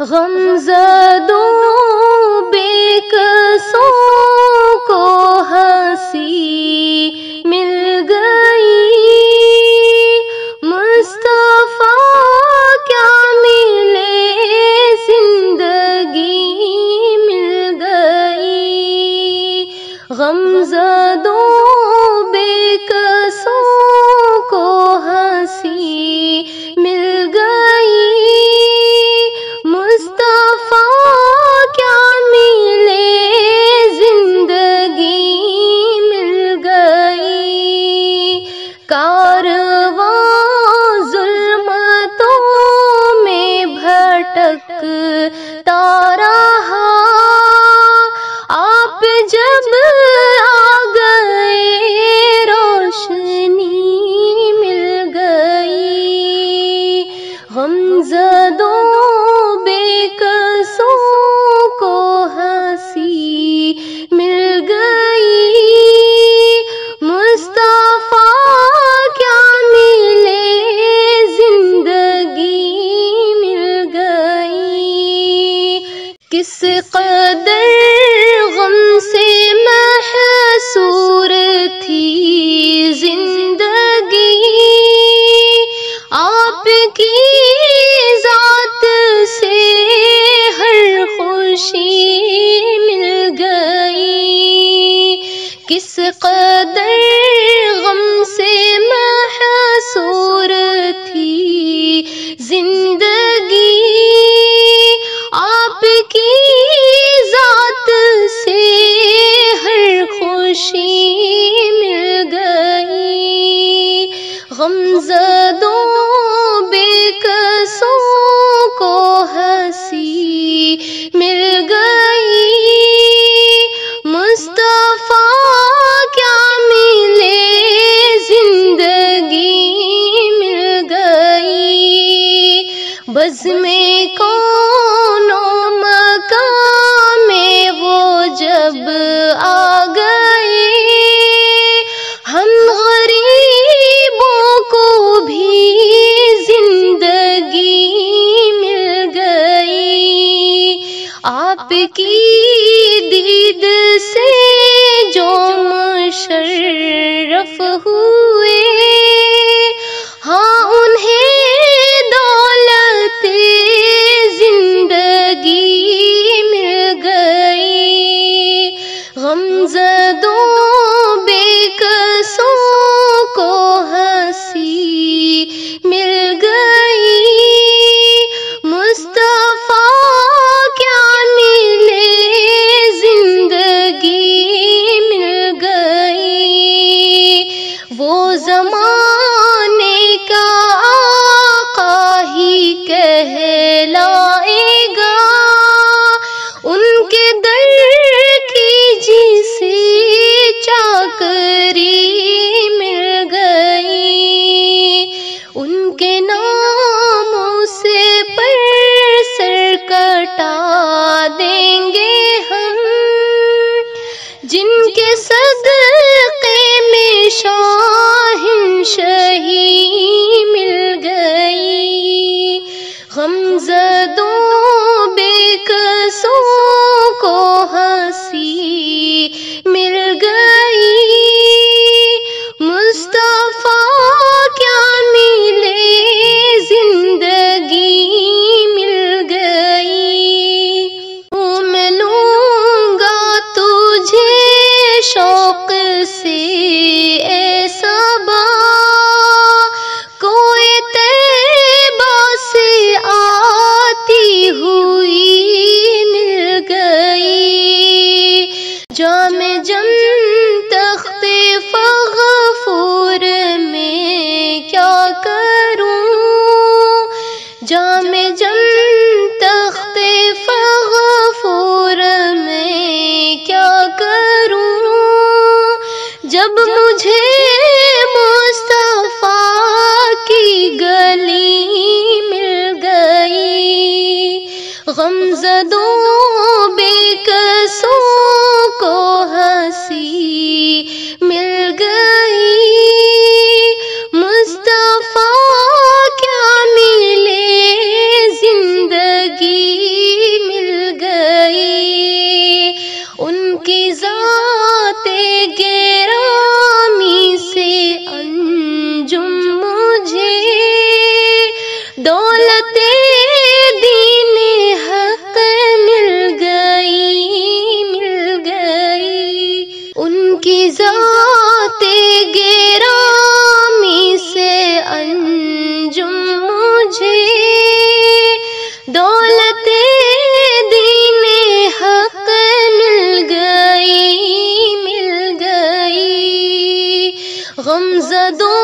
غمزدوں بے کسوں کو ہنسی مل گئی، مصطفیٰ کیا ملے زندگی مل گئی، غمزدوں بے کسوں کو ہنسی مل گئی، مصطفیٰ کیا ملے زندگی مل گئی، کارواں ظلمتوں میں بھٹکتا رہا، آپ جب آ گئے روشنی مل گئی، غمزدوں بے کسوں کو ہنسی مل گئی، مصطفیٰ کیا ملے زندگی مل گئی، کس قدر غم سے محصور تھی زندگی، آپ کی ذات سے ہر خوشی مل گئی، کس قدر غم سے محصور تھی زندگی، آپ کی ذات سے ہر خوشی مل گئی، غمزدوں بے کسوں کو ہنسی مل گئی، مصطفیٰ کیا ملے زندگی مل گئی، بزم کون و مکان میں وہ جب آ گئے، ہم غریبوں کو بھی زندگی مل گئی، آپ کی دید سے جو مشرف ہوئے، ہاں انہیں دولت زندگی مل گئی، غمزدوں بے کسوں کو ہنسی مل گئی، مصطفیٰ کیا ملے زندگی مل گئی، وہ زمانے کا آقا ہی کہلائے گا، ان کے در کی جسے چاکری مل گئی، ان کے ناموں سے پر سر کٹا دیں گے ہم، جن کے صدقے میں شاہنشاہی مل گئی، غمزدوں بے کسوں کو ہنسی مل گئی، مصطفیٰ کیا ملے زندگی مل گئی، میں لوں گا تجھے شوق سے اے صبا، کوئی طیبہ سے آتی ہوئی مل گئی، جام جم تخت فغفور میں کیا کروں، جام جم تخت فغفور میں کیا کروں، جب مجھے مصطفیٰ کی گلی مل گئی، غمزدوں بے کسوں کو ہنسی مل گئی، مصطفیٰ کیا ملے زندگی دولت دین حق مل گئی غمزدوں